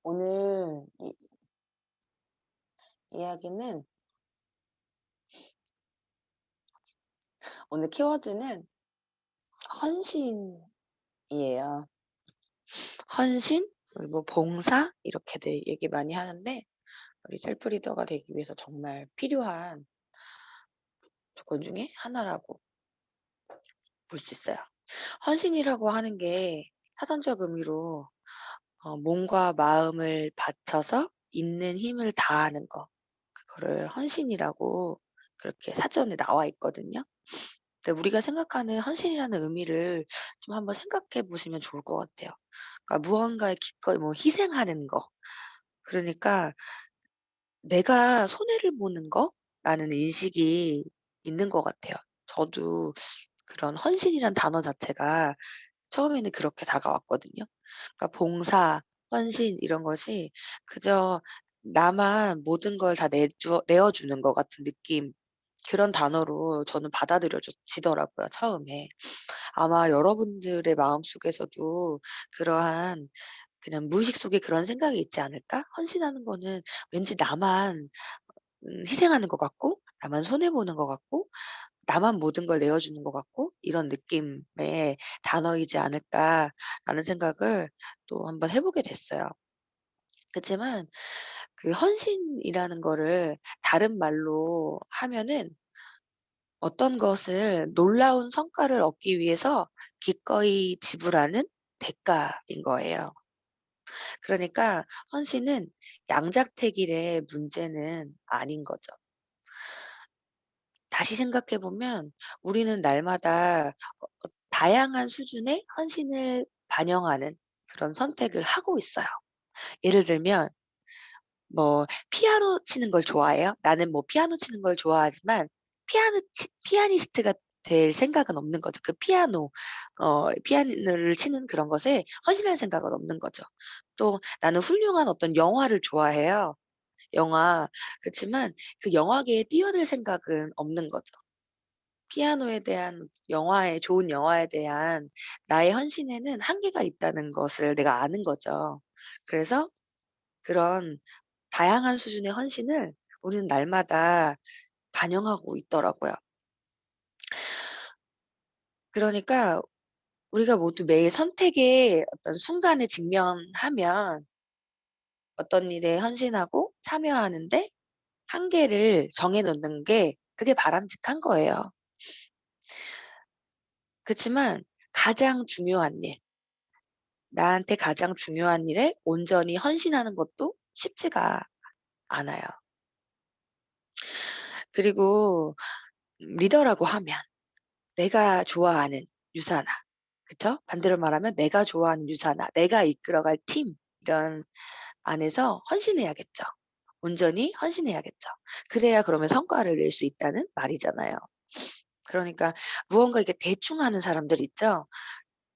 오늘 이야기는 오늘 키워드는 헌신이에요. 헌신 그리고 봉사 이렇게들 얘기 많이 하는데 우리 셀프 리더가 되기 위해서 정말 필요한 조건 중에 하나라고 볼 수 있어요. 헌신이라고 하는 게 사전적 의미로 몸과 마음을 바쳐서 있는 힘을 다하는 거, 그거를 헌신이라고 그렇게 사전에 나와 있거든요. 근데 우리가 생각하는 헌신이라는 의미를 좀 한번 생각해 보시면 좋을 것 같아요. 그러니까 무언가에 기꺼이 뭐 희생하는 거. 그러니까 '내가 손해를 보는 거?'라는 인식이 있는 것 같아요. 저도 그런 헌신이란 단어 자체가 처음에는 그렇게 다가왔거든요. 그러니까 봉사, 헌신 이런 것이 그저 나만 모든 걸 다 내어 주는 것 같은 느낌, 그런 단어로 저는 받아들여지더라고요 처음에. 아마 여러분들의 마음속에서도 그러한 그냥 무의식 속에 그런 생각이 있지 않을까? 헌신하는 거는 왠지 나만 희생하는 것 같고, 나만 손해 보는 것 같고, 나만 모든 걸 내어 주는 것 같고, 이런 느낌의 단어이지 않을까라는 생각을 또 한번 해 보게 됐어요. 그치만 그 헌신이라는 거를 다른 말로 하면은 어떤 것을 놀라운 성과를 얻기 위해서 기꺼이 지불하는 대가인 거예요. 그러니까 헌신은 양자택일의 문제는 아닌 거죠. 다시 생각해 보면 우리는 날마다 다양한 수준의 헌신을 반영하는 그런 선택을 하고 있어요. 예를 들면 뭐 피아노 치는 걸 좋아해요? 나는 뭐 피아노 치는 걸 좋아하지만 피아니스트가 될 생각은 없는 거죠. 그 피아노를 치는 그런 것에 헌신할 생각은 없는 거죠. 또 나는 훌륭한 어떤 영화를 좋아해요. 영화. 그치만 그 영화계에 뛰어들 생각은 없는 거죠. 피아노에 대한 좋은 영화에 대한 나의 헌신에는 한계가 있다는 것을 내가 아는 거죠. 그래서 그런 다양한 수준의 헌신을 우리는 날마다 반영하고 있더라고요. 그러니까 우리가 모두 매일 선택의 어떤 순간에 직면하면 어떤 일에 헌신하고 참여하는데 한계를 정해 놓는 게 그게 바람직한 거예요. 그치만 가장 중요한 일, 나한테 가장 중요한 일에 온전히 헌신하는 것도 쉽지가 않아요. 그리고 리더라고 하면 내가 좋아하는 유산화. 그쵸? 반대로 말하면 내가 좋아하는 유산화, 내가 이끌어갈 팀 이런 안에서 헌신해야겠죠. 온전히 헌신해야겠죠. 그래야 그러면 성과를 낼 수 있다는 말이잖아요. 그러니까 무언가 이렇게 대충 하는 사람들 있죠?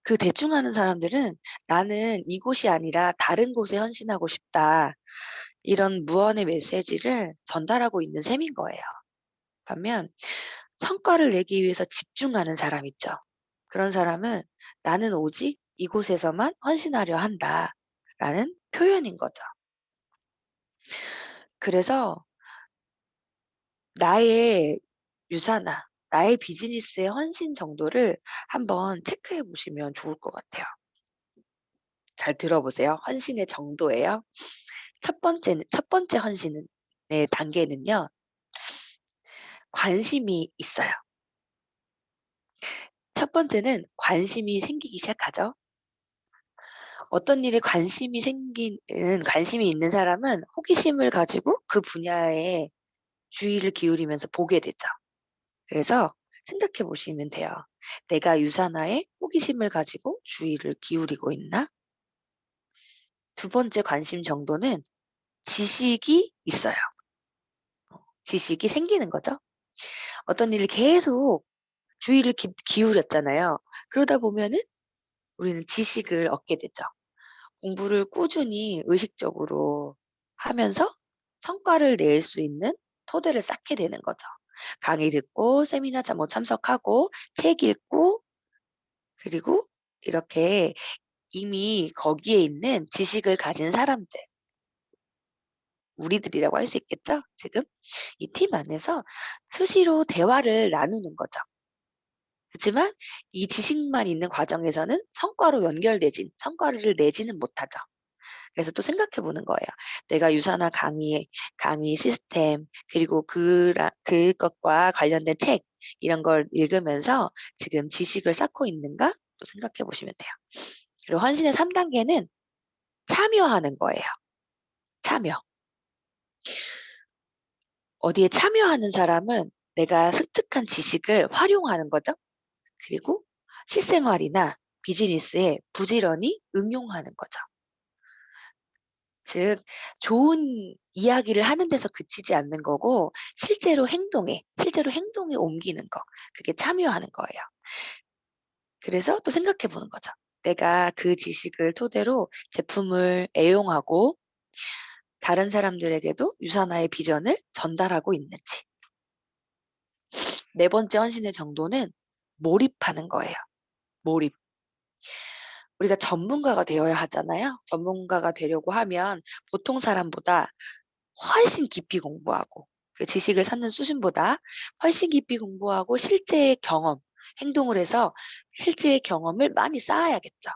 그 대충 하는 사람들은 '나는 이곳이 아니라 다른 곳에 헌신하고 싶다.' 이런 무언의 메시지를 전달하고 있는 셈인 거예요. 반면 성과를 내기 위해서 집중하는 사람 있죠. 그런 사람은 '나는 오직 이곳에서만 헌신하려 한다.'라는 표현인 거죠. 그래서 나의 유산화, 나의 비즈니스의 헌신 정도를 한번 체크해 보시면 좋을 것 같아요. 잘 들어보세요. 헌신의 정도예요. 첫 번째 헌신은 의 단계는요. 관심이 있어요. 첫 번째는 관심이 생기기 시작하죠. 어떤 일에 관심이 있는 사람은 호기심을 가지고 그 분야에 주의를 기울이면서 보게 되죠. 그래서 생각해 보시면 돼요. '내가 유산화에 호기심을 가지고 주의를 기울이고 있나?' 두 번째 관심 정도는 지식이 있어요. 지식이 생기는 거죠. 어떤 일을 계속 주의를 기울였잖아요. 그러다 보면은 우리는 지식을 얻게 되죠. 공부를 꾸준히 의식적으로 하면서 성과를 낼 수 있는 토대를 쌓게 되는 거죠. 강의 듣고 세미나 참석하고 책 읽고 그리고 이렇게 이미 거기에 있는 지식을 가진 사람들, 우리들이라고 할 수 있겠죠? 지금 이 팀 안에서 수시로 대화를 나누는 거죠. 그렇지만 이 지식만 있는 과정에서는 성과로 성과를 내지는 못하죠. 그래서 또 생각해 보는 거예요. 내가 유산화 강의 시스템, 그리고 그것과 관련된 책, 이런 걸 읽으면서 지금 지식을 쌓고 있는가? 또 생각해 보시면 돼요. 그리고 헌신의 3단계는 참여하는 거예요. 참여. 어디에 참여하는 사람은 내가 습득한 지식을 활용하는 거죠. 그리고 실생활이나 비즈니스에 부지런히 응용하는 거죠. 즉 좋은 이야기를 하는 데서 그치지 않는 거고 실제로 행동에 옮기는 거. 그게 참여하는 거예요. 그래서 또 생각해 보는 거죠. 내가 그 지식을 토대로 제품을 애용하고 다른 사람들에게도 유산화의 비전을 전달하고 있는지. 네 번째 헌신의 정도는 몰입하는 거예요. 몰입. 우리가 전문가가 되어야 하잖아요. 전문가가 되려고 하면 보통 사람보다 훨씬 깊이 공부하고 그 지식을 쌓는 수준보다 훨씬 깊이 공부하고 실제의 경험, 행동을 해서 실제의 경험을 많이 쌓아야겠죠.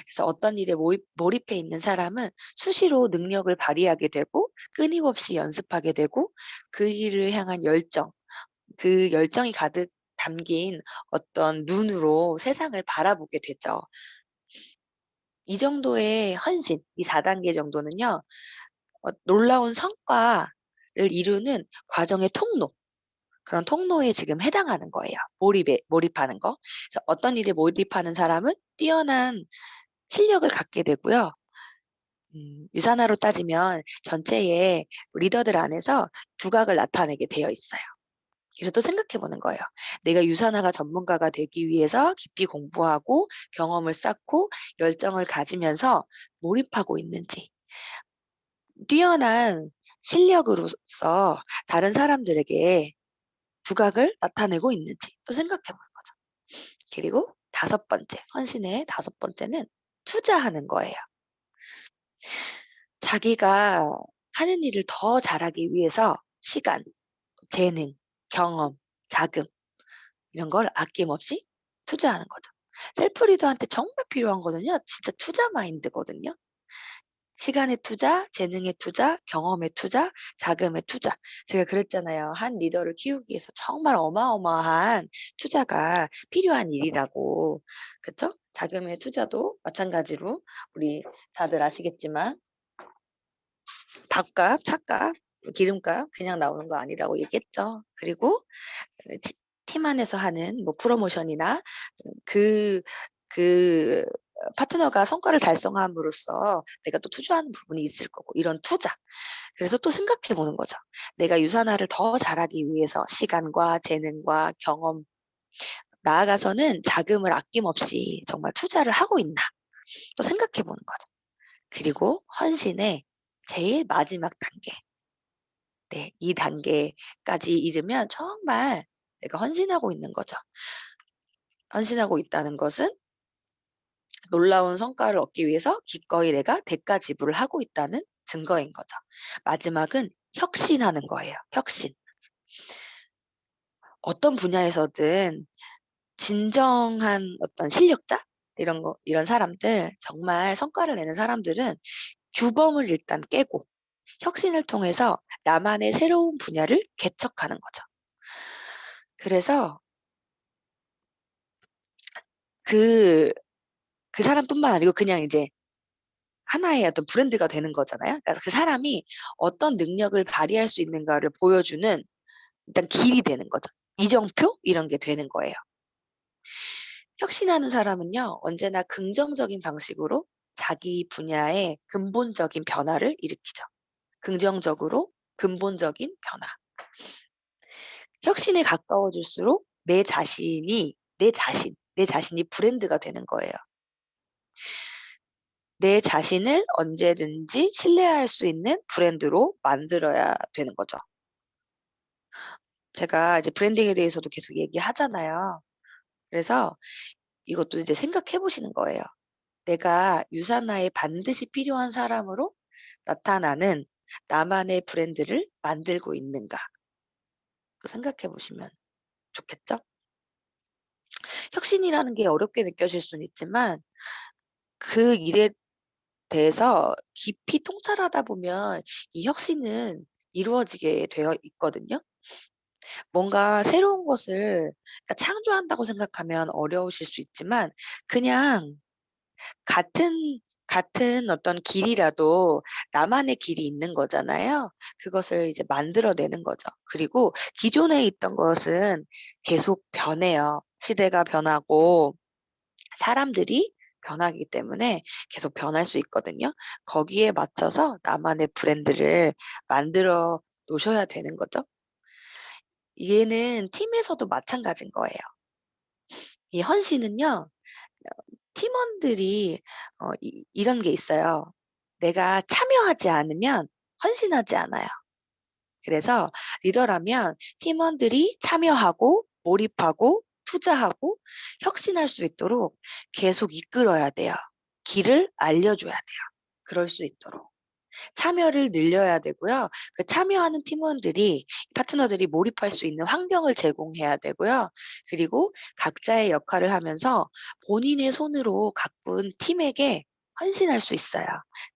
그래서 어떤 일에 몰입해 있는 사람은 수시로 능력을 발휘하게 되고 끊임없이 연습하게 되고 그 일을 향한 열정, 그 열정이 가득 담긴 어떤 눈으로 세상을 바라보게 되죠. 이 정도의 헌신, 이 4단계 정도는요. 놀라운 성과를 이루는 과정의 통로, 그런 통로에 지금 해당하는 거예요. 몰입하는 거. 그래서 어떤 일에 몰입하는 사람은 뛰어난 실력을 갖게 되고요. 유산화로 따지면 전체의 리더들 안에서 두각을 나타내게 되어 있어요. 그래서 또 생각해 보는 거예요. 내가 유산화가 전문가가 되기 위해서 깊이 공부하고 경험을 쌓고 열정을 가지면서 몰입하고 있는지, 뛰어난 실력으로서 다른 사람들에게 두각을 나타내고 있는지 또 생각해 보는 거죠. 그리고 헌신의 5번째는 투자하는 거예요. 자기가 하는 일을 더 잘하기 위해서 시간, 재능, 경험, 자금, 이런 걸 아낌없이 투자하는 거죠. 셀프 리더한테 정말 필요한 거는요, 진짜 투자 마인드거든요. 시간의 투자, 재능의 투자, 경험의 투자, 자금의 투자. 제가 그랬잖아요. 한 리더를 키우기 위해서 정말 어마어마한 투자가 필요한 일이라고. 그쵸? 자금의 투자도 마찬가지로 우리 다들 아시겠지만 밥값, 차값, 기름값 그냥 나오는 거 아니라고 얘기했죠. 그리고 팀 안에서 하는 뭐 프로모션이나 그 그 파트너가 성과를 달성함으로써 내가 또 투자하는 부분이 있을 거고, 이런 투자. 그래서 또 생각해 보는 거죠. 내가 유산화를 더 잘하기 위해서 시간과 재능과 경험, 나아가서는 자금을 아낌없이 정말 투자를 하고 있나, 또 생각해 보는 거죠. 그리고 헌신의 제일 마지막 단계. 네, 이 단계까지 이르면 정말 내가 헌신하고 있는 거죠. 헌신하고 있다는 것은 놀라운 성과를 얻기 위해서 기꺼이 내가 대가 지불을 하고 있다는 증거인 거죠. 마지막은 혁신하는 거예요. 혁신. 어떤 분야에서든 진정한 어떤 실력자, 이런 사람들, 정말 성과를 내는 사람들은 규범을 일단 깨고 혁신을 통해서 나만의 새로운 분야를 개척하는 거죠. 그래서 그 그 사람뿐만 아니고 그냥 이제 하나의 어떤 브랜드가 되는 거잖아요. 그러니까 그 사람이 어떤 능력을 발휘할 수 있는가를 보여주는 일단 길이 되는 거죠. 이정표 이런 게 되는 거예요. 혁신하는 사람은요, 언제나 긍정적인 방식으로 자기 분야의 근본적인 변화를 일으키죠. 긍정적으로 근본적인 변화. 혁신에 가까워질수록 내 자신이 브랜드가 되는 거예요. 내 자신을 언제든지 신뢰할 수 있는 브랜드로 만들어야 되는 거죠. 제가 이제 브랜딩에 대해서도 계속 얘기하잖아요. 그래서 이것도 이제 생각해 보시는 거예요. 내가 유사나에 반드시 필요한 사람으로 나타나는 나만의 브랜드를 만들고 있는가? 또 생각해 보시면 좋겠죠? 혁신이라는 게 어렵게 느껴질 수는 있지만 그 일에 대해서 깊이 통찰하다 보면 이 혁신은 이루어지게 되어 있거든요. 뭔가 새로운 것을 그러니까 창조한다고 생각하면 어려우실 수 있지만 그냥 같은 어떤 길이라도 나만의 길이 있는 거잖아요. 그것을 이제 만들어내는 거죠. 그리고 기존에 있던 것은 계속 변해요. 시대가 변하고 사람들이 변하기 때문에 계속 변할 수 있거든요. 거기에 맞춰서 나만의 브랜드를 만들어 놓으셔야 되는 거죠. 얘는 팀에서도 마찬가지인 거예요. 이 헌신은요. 팀원들이 이런 게 있어요. 내가 참여하지 않으면 헌신하지 않아요. 그래서 리더라면 팀원들이 참여하고 몰입하고 투자하고 혁신할 수 있도록 계속 이끌어야 돼요. 길을 알려줘야 돼요. 그럴 수 있도록. 참여를 늘려야 되고요. 그 참여하는 팀원들이 파트너들이 몰입할 수 있는 환경을 제공해야 되고요. 그리고 각자의 역할을 하면서 본인의 손으로 가꾼 팀에게 헌신할 수 있어요.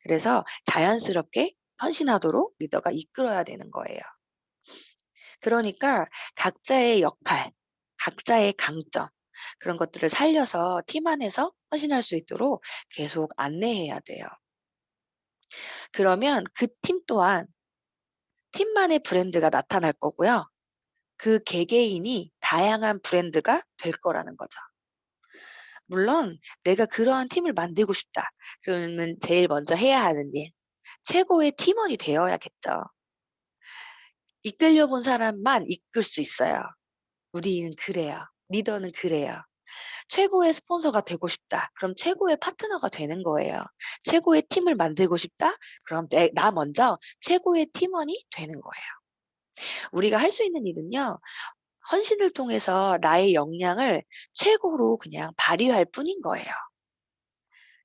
그래서 자연스럽게 헌신하도록 리더가 이끌어야 되는 거예요. 그러니까 각자의 역할, 각자의 강점 그런 것들을 살려서 팀 안에서 헌신할 수 있도록 계속 안내해야 돼요. 그러면 그 팀 또한 팀만의 브랜드가 나타날 거고요. 그 개개인이 다양한 브랜드가 될 거라는 거죠. 물론 내가 그러한 팀을 만들고 싶다. 그러면 제일 먼저 해야 하는 일, 최고의 팀원이 되어야겠죠. 이끌려 본 사람만 이끌 수 있어요. 우리는 그래요. 리더는 그래요. 최고의 스폰서가 되고 싶다. 그럼 최고의 파트너가 되는 거예요. 최고의 팀을 만들고 싶다. 그럼 나 먼저 최고의 팀원이 되는 거예요. 우리가 할 수 있는 일은요. 헌신을 통해서 나의 역량을 최고로 그냥 발휘할 뿐인 거예요.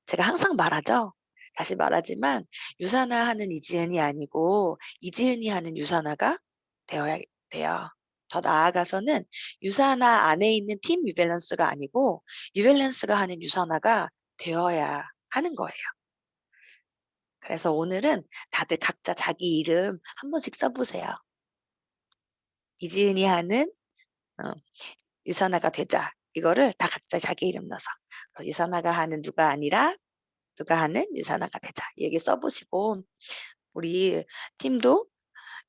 제가 항상 말하죠. 다시 말하지만 유사나 하는 이지은이 아니고 이지은이 하는 유사나가 되어야 돼요. 더 나아가서는 유사나 안에 있는 팀 유밸런스가 아니고 유밸런스가 하는 유사나가 되어야 하는 거예요. 그래서 오늘은 다들 각자 자기 이름 한 번씩 써보세요. 이지은이 하는 어, 유선화가 되자. 이거를 다 각자 자기 이름 넣어서 유선화가 하는 누가 아니라 누가 하는 유선화가 되자. 얘기 써보시고 우리 팀도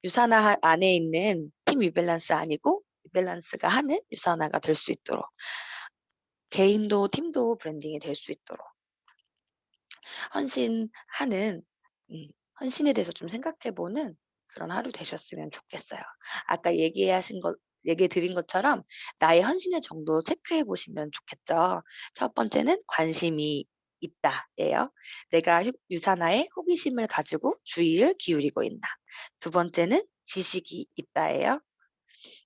유선화 안에 있는 팀 유밸런스 아니고 유밸런스가 하는 유선화가 될 수 있도록 개인도 팀도 브랜딩이 될 수 있도록 헌신하는 헌신에 대해서 좀 생각해 보는 그런 하루 되셨으면 좋겠어요. 아까 얘기해 드린 것처럼 나의 헌신의 정도 체크해 보시면 좋겠죠. 첫 번째는 관심이 있다예요. 내가 유산화에 호기심을 가지고 주의를 기울이고 있나. 두 번째는 지식이 있다예요.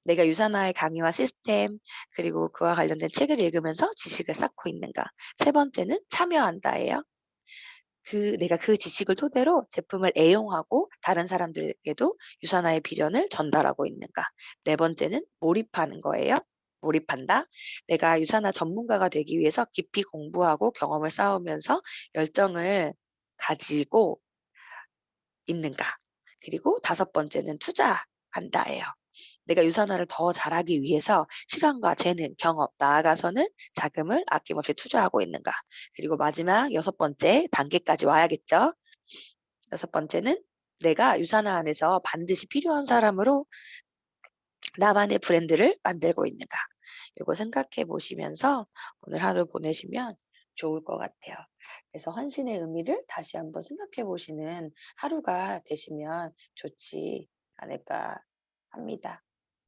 내가 유산화의 강의와 시스템 그리고 그와 관련된 책을 읽으면서 지식을 쌓고 있는가. 세 번째는 참여한다예요. 내가 그 지식을 토대로 제품을 애용하고 다른 사람들에게도 유산화의 비전을 전달하고 있는가. 네 번째는 몰입하는 거예요. 몰입한다. 내가 유산화 전문가가 되기 위해서 깊이 공부하고 경험을 쌓으면서 열정을 가지고 있는가. 그리고 다섯 번째는 투자한다예요. 내가 유산화를 더 잘하기 위해서 시간과 재능, 경험, 나아가서는 자금을 아낌없이 투자하고 있는가. 그리고 마지막 여섯 번째 단계까지 와야겠죠. 여섯 번째는 내가 유산화 안에서 반드시 필요한 사람으로 나만의 브랜드를 만들고 있는가. 요거 생각해 보시면서 오늘 하루 보내시면 좋을 것 같아요. 그래서 헌신의 의미를 다시 한번 생각해 보시는 하루가 되시면 좋지 않을까 합니다.